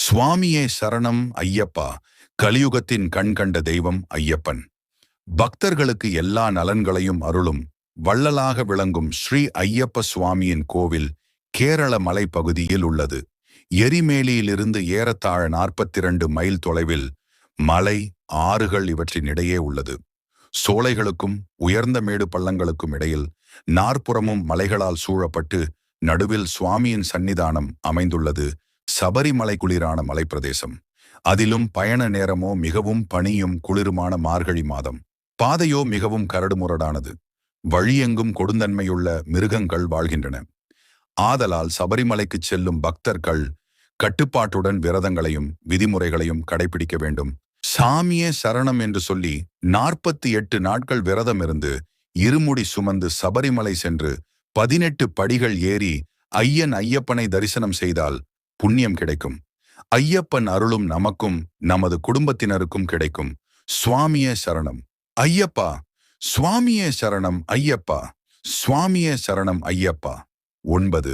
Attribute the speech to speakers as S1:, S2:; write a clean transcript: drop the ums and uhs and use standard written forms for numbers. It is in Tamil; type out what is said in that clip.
S1: சுவாமியே சரணம் ஐயப்பா. கலியுகத்தின் கண் கண்ட தெய்வம் ஐயப்பன். பக்தர்களுக்கு எல்லா நலன்களையும் அருளும் வள்ளலாக விளங்கும் ஸ்ரீ ஐயப்ப சுவாமியின் கோவில் கேரள மலைப்பகுதியில் உள்ளது. எரிமேலியிலிருந்து ஏறத்தாழ 42 மைல் தொலைவில் மலை, ஆறுகள் இவற்றின் இடையே உள்ளது. சோலைகளுக்கும் உயர்ந்த மேடு பள்ளங்களுக்கும் இடையில் நாற்புறமும் மலைகளால் சூழப்பட்டு நடுவில் சுவாமியின் சன்னிதானம் அமைந்துள்ளது. சபரிமலை குளிரான மலைப்பிரதேசம். அதிலும் பயண நேரமோ மிகவும் பனியும் குளிருமான மார்கழி மாதம். பாதையோ மிகவும் கரடுமுரடானது. வழியெங்கும் கொடுந்தன்மையுள்ள மிருகங்கள் வாழ்கின்றன. ஆதலால் சபரிமலைக்குச் செல்லும் பக்தர்கள் கட்டுப்பாட்டுடன் விரதங்களையும் விதிமுறைகளையும் கடைபிடிக்க வேண்டும். சாமியே சரணம் என்று சொல்லி 48 நாட்கள் விரதம் இருந்து இருமுடி சுமந்து சபரிமலை சென்று 18 படிகள் ஏறி ஐயப்பனை தரிசனம் செய்தால் புண்ணியம் கிடைக்கும். ஐயப்பன் அருளும் நமக்கும் நமது குடும்பத்தினருக்கும் கிடைக்கும். சுவாமியே சரணம் ஐயப்பா. சுவாமியே சரணம் ஐயப்பா. சுவாமியே சரணம் ஐயப்பா. 9.